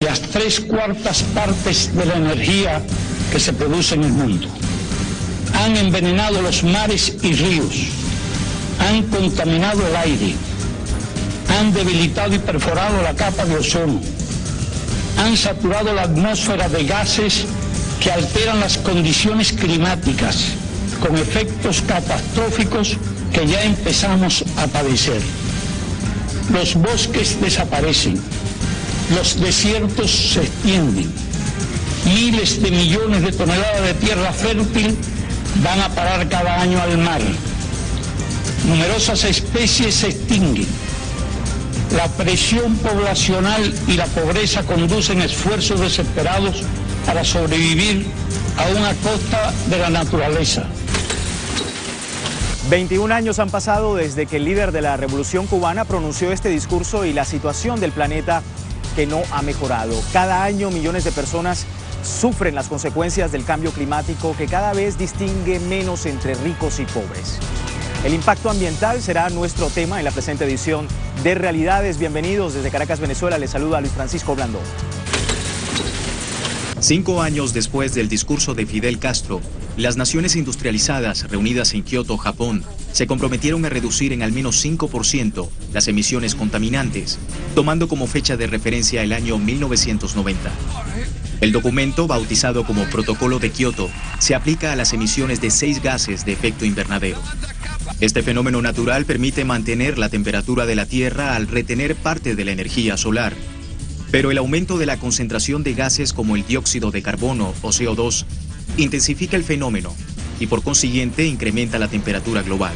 las 3/4 partes de la energía que se produce en el mundo. Han envenenado los mares y ríos, han contaminado el aire, han debilitado y perforado la capa de ozono, han saturado la atmósfera de gases que alteran las condiciones climáticas, con efectos catastróficos que ya empezamos a padecer. Los bosques desaparecen, los desiertos se extienden, miles de millones de toneladas de tierra fértil van a parar cada año al mar. Numerosas especies se extinguen. La presión poblacional y la pobreza conducen esfuerzos desesperados para sobrevivir aún a costa de la naturaleza. 21 años han pasado desde que el líder de la Revolución Cubana pronunció este discurso y la situación del planeta que no ha mejorado. Cada año millones de personas sufren las consecuencias del cambio climático que cada vez distingue menos entre ricos y pobres. El impacto ambiental será nuestro tema en la presente edición de Realidades. Bienvenidos desde Caracas, Venezuela. Les saluda Luis Francisco Blandón. 5 años después del discurso de Fidel Castro, las naciones industrializadas reunidas en Kioto, Japón, se comprometieron a reducir en al menos 5% las emisiones contaminantes, tomando como fecha de referencia el año 1990. El documento, bautizado como Protocolo de Kioto, se aplica a las emisiones de 6 gases de efecto invernadero. Este fenómeno natural permite mantener la temperatura de la Tierra al retener parte de la energía solar. Pero el aumento de la concentración de gases como el dióxido de carbono o CO2 intensifica el fenómeno y por consiguiente incrementa la temperatura global.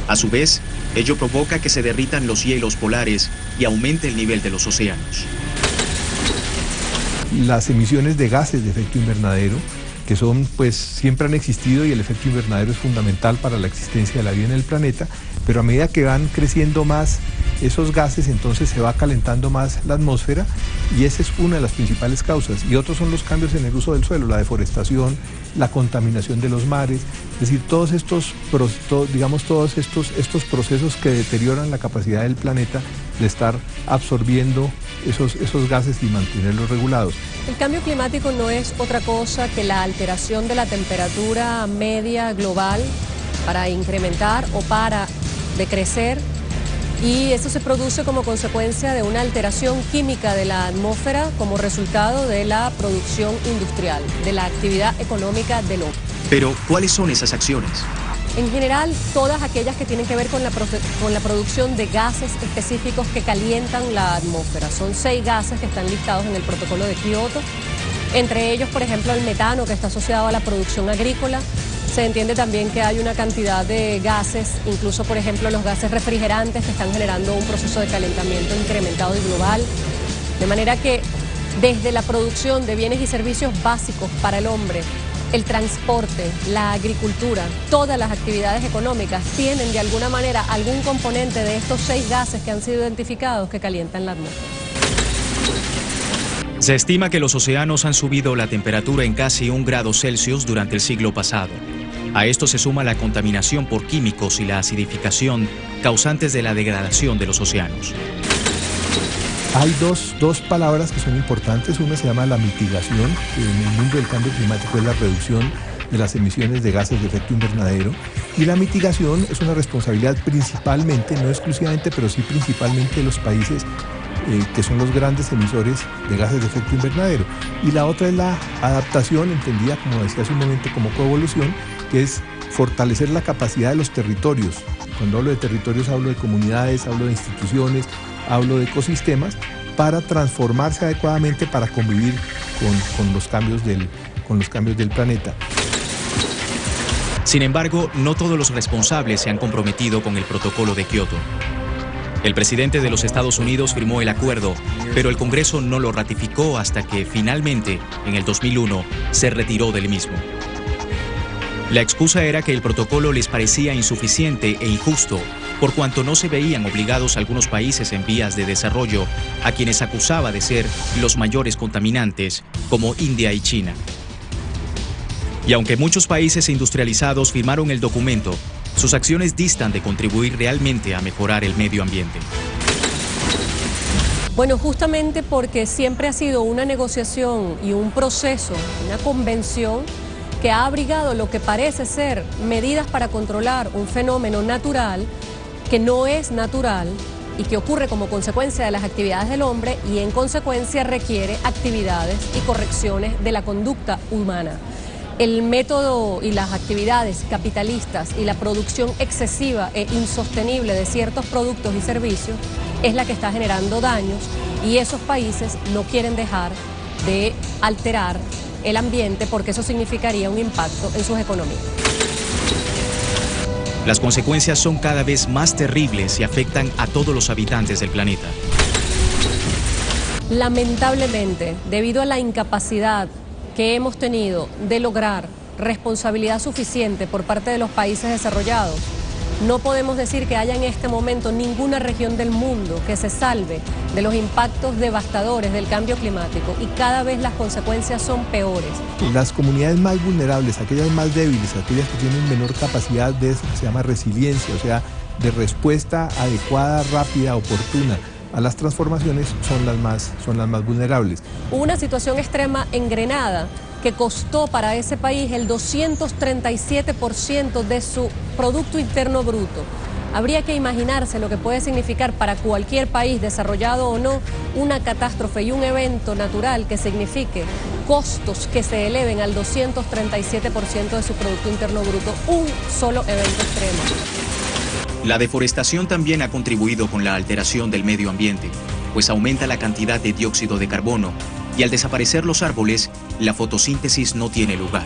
A su vez, ello provoca que se derritan los hielos polares y aumente el nivel de los océanos. Las emisiones de gases de efecto invernadero, que son, pues, siempre han existido y el efecto invernadero es fundamental para la existencia de la vida en el planeta, pero a medida que van creciendo más esos gases, entonces se va calentando más la atmósfera y esa es una de las principales causas. Y otros son los cambios en el uso del suelo, la deforestación, la contaminación de los mares, es decir, todos estos procesos que deterioran la capacidad del planeta de estar absorbiendo esos gases y mantenerlos regulados. El cambio climático no es otra cosa que la alteración de la temperatura media global para incrementar o para decrecer, y eso se produce como consecuencia de una alteración química de la atmósfera como resultado de la producción industrial, de la actividad económica del hombre. Pero, ¿cuáles son esas acciones? En general, todas aquellas que tienen que ver con la producción de gases específicos que calientan la atmósfera. Son 6 gases que están listados en el Protocolo de Kioto. Entre ellos, por ejemplo, el metano, que está asociado a la producción agrícola. Se entiende también que hay una cantidad de gases, incluso, por ejemplo, los gases refrigerantes que están generando un proceso de calentamiento incrementado y global. De manera que desde la producción de bienes y servicios básicos para el hombre, el transporte, la agricultura, todas las actividades económicas tienen de alguna manera algún componente de estos 6 gases que han sido identificados que calientan la atmósfera. Se estima que los océanos han subido la temperatura en casi 1 grado Celsius durante el siglo pasado. A esto se suma la contaminación por químicos y la acidificación, causantes de la degradación de los océanos. Hay dos palabras que son importantes. Una se llama la mitigación, que en el mundo del cambio climático es la reducción de las emisiones de gases de efecto invernadero. Y la mitigación es una responsabilidad principalmente, no exclusivamente, pero sí principalmente de los países que son los grandes emisores de gases de efecto invernadero. Y la otra es la adaptación, entendida, como decía hace un momento, como coevolución, que es fortalecer la capacidad de los territorios. Cuando hablo de territorios hablo de comunidades, hablo de instituciones, hablo de ecosistemas, para transformarse adecuadamente para convivir con los cambios del planeta. Sin embargo, no todos los responsables se han comprometido con el Protocolo de Kioto. El presidente de los Estados Unidos firmó el acuerdo, pero el Congreso no lo ratificó hasta que finalmente, en el 2001, se retiró del mismo. La excusa era que el protocolo les parecía insuficiente e injusto, por cuanto no se veían obligados algunos países en vías de desarrollo, a quienes acusaba de ser los mayores contaminantes, como India y China. Y aunque muchos países industrializados firmaron el documento, sus acciones distan de contribuir realmente a mejorar el medio ambiente. Bueno, justamente porque siempre ha sido una negociación y un proceso, una convención que ha abrigado lo que parece ser medidas para controlar un fenómeno natural que no es natural y que ocurre como consecuencia de las actividades del hombre y en consecuencia requiere actividades y correcciones de la conducta humana. El método y las actividades capitalistas y la producción excesiva e insostenible de ciertos productos y servicios es la que está generando daños y esos países no quieren dejar de alterar el ambiente porque eso significaría un impacto en sus economías. Las consecuencias son cada vez más terribles y afectan a todos los habitantes del planeta. Lamentablemente, debido a la incapacidad que hemos tenido de lograr responsabilidad suficiente por parte de los países desarrollados, no podemos decir que haya en este momento ninguna región del mundo que se salve de los impactos devastadores del cambio climático y cada vez las consecuencias son peores. Las comunidades más vulnerables, aquellas más débiles, aquellas que tienen menor capacidad de eso que se llama resiliencia, o sea, de respuesta adecuada, rápida, oportuna a las transformaciones, son las más vulnerables. Hubo una situación extrema en Grenada que costó para ese país el 237% de su Producto Interno Bruto. Habría que imaginarse lo que puede significar para cualquier país, desarrollado o no, una catástrofe y un evento natural que signifique costos que se eleven al 237% de su Producto Interno Bruto, un solo evento extremo. La deforestación también ha contribuido con la alteración del medio ambiente, pues aumenta la cantidad de dióxido de carbono y al desaparecer los árboles, la fotosíntesis no tiene lugar.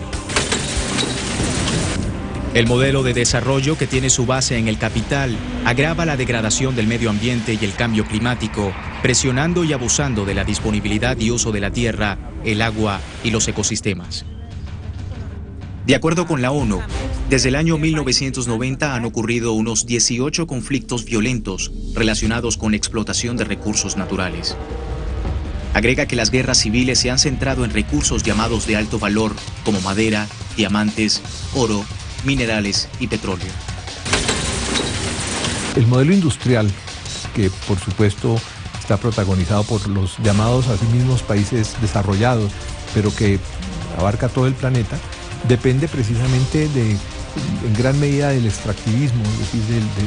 El modelo de desarrollo que tiene su base en el capital agrava la degradación del medio ambiente y el cambio climático, presionando y abusando de la disponibilidad y uso de la tierra, el agua y los ecosistemas. De acuerdo con la ONU, desde el año 1990 han ocurrido unos 18 conflictos violentos relacionados con explotación de recursos naturales. Agrega que las guerras civiles se han centrado en recursos llamados de alto valor como madera, diamantes, oro, minerales y petróleo. El modelo industrial, que por supuesto está protagonizado por los llamados a sí mismos países desarrollados, pero que abarca todo el planeta, depende precisamente en gran medida del extractivismo, es decir,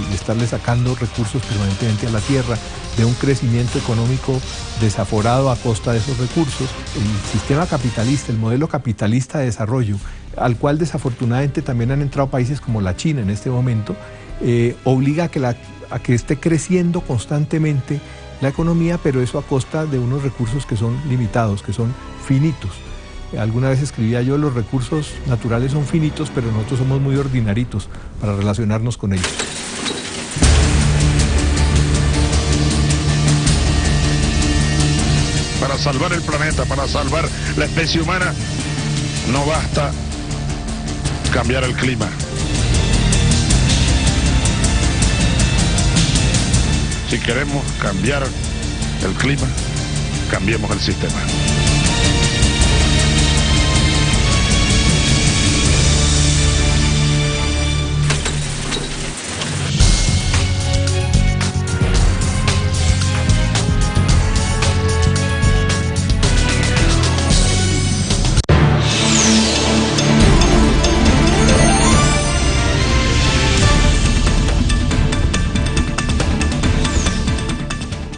de estarle sacando recursos permanentemente a la tierra, de un crecimiento económico desaforado a costa de esos recursos. El sistema capitalista, el modelo capitalista de desarrollo, al cual desafortunadamente también han entrado países como la China en este momento, obliga a que esté creciendo constantemente la economía, pero eso a costa de unos recursos que son limitados, que son finitos. Alguna vez escribía yo, los recursos naturales son finitos, pero nosotros somos muy ordinaritos para relacionarnos con ellos. Para salvar el planeta, para salvar la especie humana, no basta cambiar el clima. Si queremos cambiar el clima, cambiemos el sistema.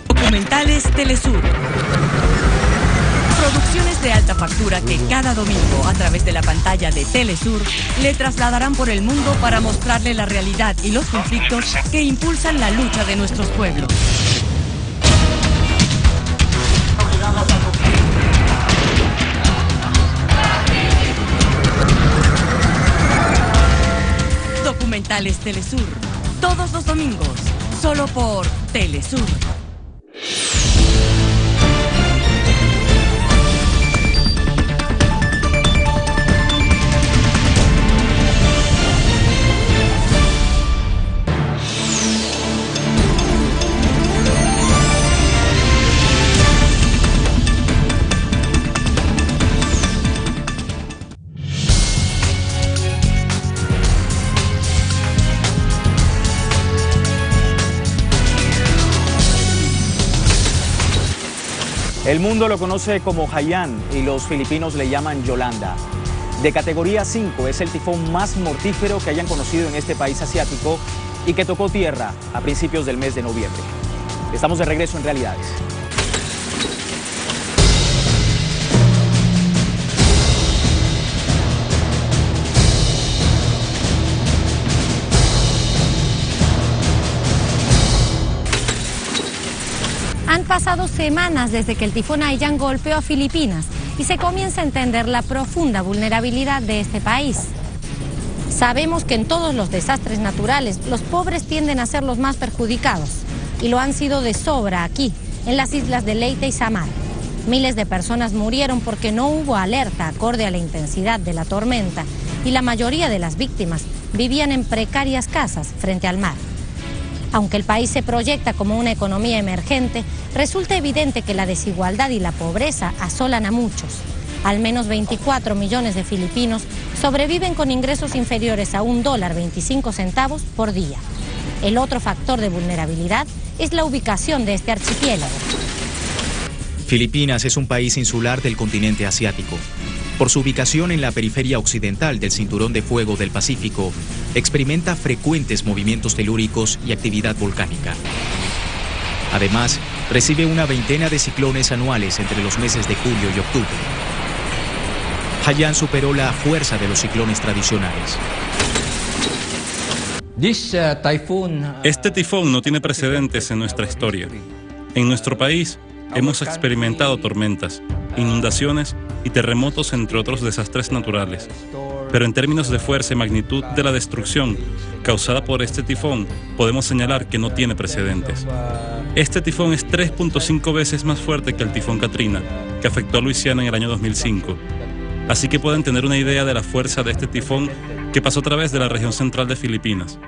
Documentales Telesur. Producciones de alta factura que cada domingo, a través de la pantalla de Telesur, le trasladarán por el mundo para mostrarle la realidad y los conflictos que impulsan la lucha de nuestros pueblos. Documentales Telesur. Todos los domingos, solo por Telesur. El mundo lo conoce como Haiyan y los filipinos le llaman Yolanda. De categoría 5 es el tifón más mortífero que hayan conocido en este país asiático y que tocó tierra a principios del mes de noviembre. Estamos de regreso en Realidades. Han pasado semanas desde que el tifón Haiyan golpeó a Filipinas y se comienza a entender la profunda vulnerabilidad de este país. Sabemos que en todos los desastres naturales los pobres tienden a ser los más perjudicados y lo han sido de sobra aquí, en las islas de Leyte y Samar. Miles de personas murieron porque no hubo alerta acorde a la intensidad de la tormenta y la mayoría de las víctimas vivían en precarias casas frente al mar. Aunque el país se proyecta como una economía emergente, resulta evidente que la desigualdad y la pobreza asolan a muchos. Al menos 24 millones de filipinos sobreviven con ingresos inferiores a $1.25 por día. El otro factor de vulnerabilidad es la ubicación de este archipiélago. Filipinas es un país insular del continente asiático. Por su ubicación en la periferia occidental del Cinturón de Fuego del Pacífico, experimenta frecuentes movimientos telúricos y actividad volcánica. Además, recibe una veintena de ciclones anuales entre los meses de julio y octubre. Haiyan superó la fuerza de los ciclones tradicionales. Este tifón no tiene precedentes en nuestra historia. En nuestro país hemos experimentado tormentas, inundaciones y terremotos, entre otros desastres naturales. Pero en términos de fuerza y magnitud de la destrucción causada por este tifón, podemos señalar que no tiene precedentes. Este tifón es 3.5 veces más fuerte que el tifón Katrina, que afectó a Luisiana en el año 2005. Así que pueden tener una idea de la fuerza de este tifón que pasó a través de la región central de Filipinas.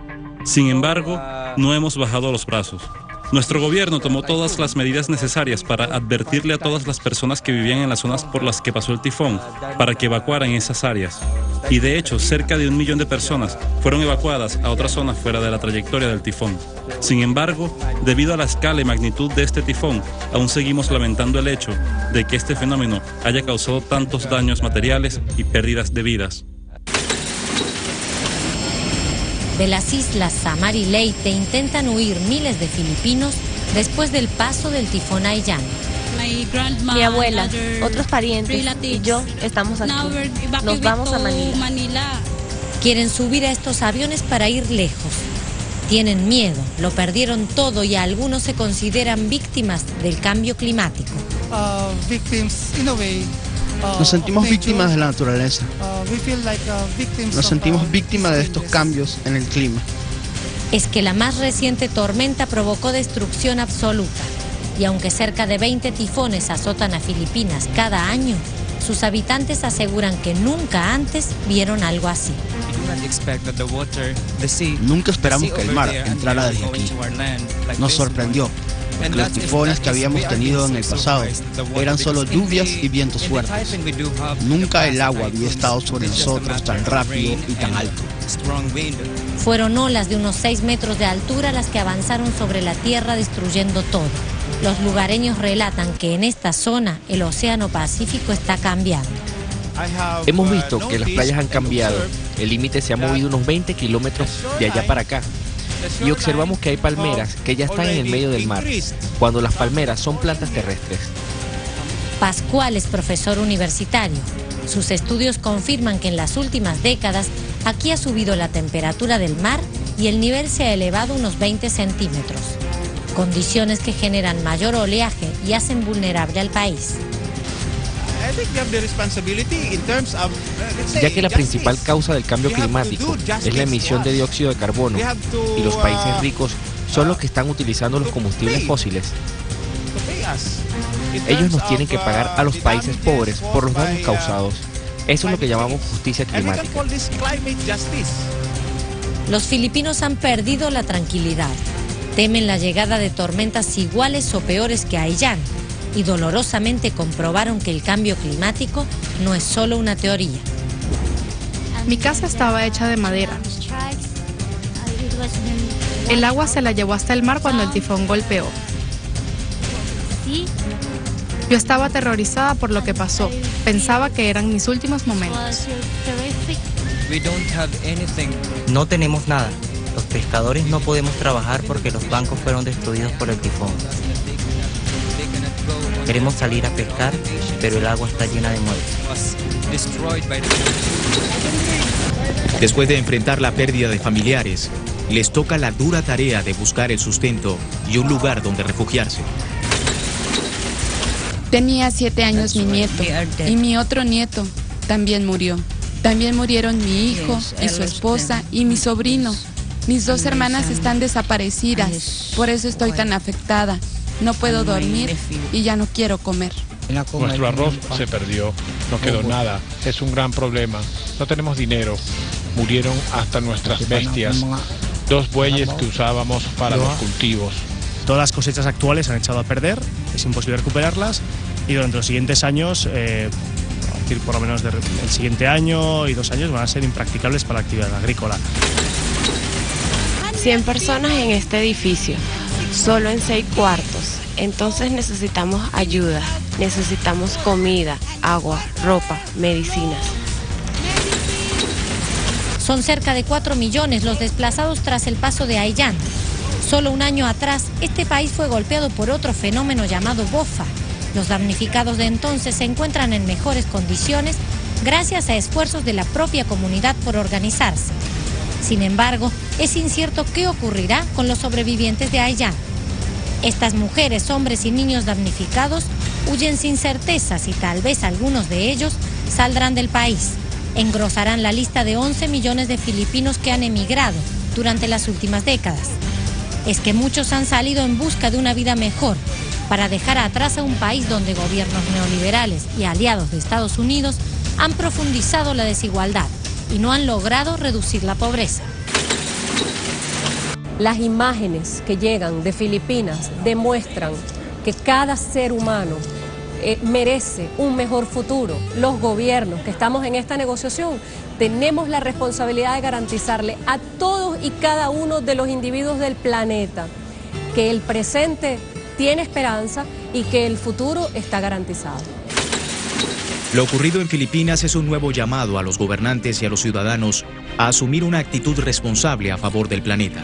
Sin embargo, no hemos bajado los brazos. Nuestro gobierno tomó todas las medidas necesarias para advertirle a todas las personas que vivían en las zonas por las que pasó el tifón para que evacuaran esas áreas. Y de hecho, cerca de 1 millón de personas fueron evacuadas a otras zonas fuera de la trayectoria del tifón. Sin embargo, debido a la escala y magnitud de este tifón, aún seguimos lamentando el hecho de que este fenómeno haya causado tantos daños materiales y pérdidas de vidas. De las islas Samar y Leyte intentan huir miles de filipinos después del paso del tifón Haiyan. Mi abuela, otros parientes y yo estamos aquí. Nos vamos a Manila. Quieren subir a estos aviones para ir lejos. Tienen miedo, lo perdieron todo y algunos se consideran víctimas del cambio climático. Nos sentimos víctimas de la naturaleza. Nos sentimos víctimas de estos cambios en el clima. Es que la más reciente tormenta provocó destrucción absoluta. Y aunque cerca de 20 tifones azotan a Filipinas cada año, sus habitantes aseguran que nunca antes vieron algo así. Nunca esperamos que el mar entrara desde aquí. Nos sorprendió. Los tifones que habíamos tenido en el pasado eran solo lluvias y vientos fuertes. Nunca el agua había estado sobre nosotros tan rápido y tan alto. Fueron olas de unos 6 metros de altura las que avanzaron sobre la tierra destruyendo todo. Los lugareños relatan que en esta zona el Océano Pacífico está cambiando. Hemos visto que las playas han cambiado. El límite se ha movido unos 20 kilómetros de allá para acá. Y observamos que hay palmeras que ya están en el medio del mar, cuando las palmeras son plantas terrestres. Pascual es profesor universitario. Sus estudios confirman que en las últimas décadas aquí ha subido la temperatura del mar y el nivel se ha elevado unos 20 centímetros. Condiciones que generan mayor oleaje y hacen vulnerable al país. Ya que la principal causa del cambio climático es la emisión de dióxido de carbono y los países ricos son los que están utilizando los combustibles fósiles. Ellos nos tienen que pagar a los países pobres por los daños causados. Eso es lo que llamamos justicia climática. Los filipinos han perdido la tranquilidad. Temen la llegada de tormentas iguales o peores que Haiyan y dolorosamente comprobaron que el cambio climático no es solo una teoría. Mi casa estaba hecha de madera. El agua se la llevó hasta el mar cuando el tifón golpeó. Yo estaba aterrorizada por lo que pasó. Pensaba que eran mis últimos momentos. No tenemos nada. Los pescadores no podemos trabajar porque los bancos fueron destruidos por el tifón. Queremos salir a pescar, pero el agua está llena de muertos. Después de enfrentar la pérdida de familiares, les toca la dura tarea de buscar el sustento y un lugar donde refugiarse. Tenía 7 años mi nieto y mi otro nieto también murió. También murieron mi hijo y su esposa y mi sobrino. Mis 2 hermanas están desaparecidas, por eso estoy tan afectada. No puedo dormir y ya no quiero comer. Nuestro arroz se perdió, no quedó nada. Es un gran problema. No tenemos dinero. Murieron hasta nuestras bestias. 2 bueyes que usábamos para los cultivos. Todas las cosechas actuales se han echado a perder, es imposible recuperarlas y durante los siguientes años, por lo menos el siguiente año y 2 años van a ser impracticables para la actividad agrícola. 100 personas en este edificio, solo en 6 cuartos. Entonces necesitamos ayuda, necesitamos comida, agua, ropa, medicinas. Son cerca de 4 millones los desplazados tras el paso de Haiyan. Solo un año atrás, este país fue golpeado por otro fenómeno llamado Bofa. Los damnificados de entonces se encuentran en mejores condiciones gracias a esfuerzos de la propia comunidad por organizarse. Sin embargo, es incierto qué ocurrirá con los sobrevivientes de Haiyan. Estas mujeres, hombres y niños damnificados huyen sin certezas y tal vez algunos de ellos saldrán del país. Engrosarán la lista de 11 millones de filipinos que han emigrado durante las últimas décadas. Es que muchos han salido en busca de una vida mejor, para dejar atrás a un país donde gobiernos neoliberales y aliados de Estados Unidos han profundizado la desigualdad y no han logrado reducir la pobreza. Las imágenes que llegan de Filipinas demuestran que cada ser humano merece un mejor futuro. Los gobiernos que estamos en esta negociación tenemos la responsabilidad de garantizarle a todos y cada uno de los individuos del planeta que el presente tiene esperanza y que el futuro está garantizado. Lo ocurrido en Filipinas es un nuevo llamado a los gobernantes y a los ciudadanos a asumir una actitud responsable a favor del planeta.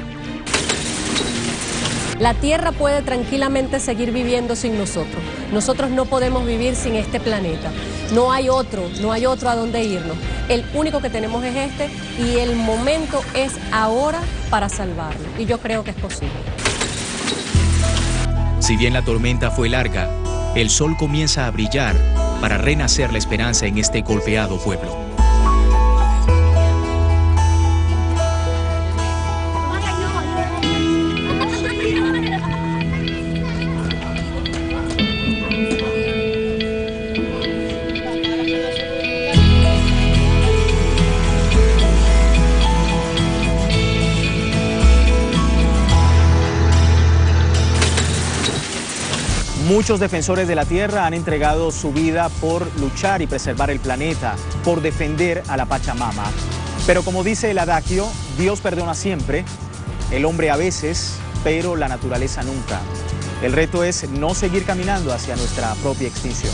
La Tierra puede tranquilamente seguir viviendo sin nosotros. Nosotros no podemos vivir sin este planeta. No hay otro a dónde irnos. El único que tenemos es este y el momento es ahora para salvarlo. Y yo creo que es posible. Si bien la tormenta fue larga, el sol comienza a brillar para renacer la esperanza en este golpeado pueblo. Muchos defensores de la Tierra han entregado su vida por luchar y preservar el planeta, por defender a la Pachamama. Pero como dice el adagio, Dios perdona siempre, el hombre a veces, pero la naturaleza nunca. El reto es no seguir caminando hacia nuestra propia extinción.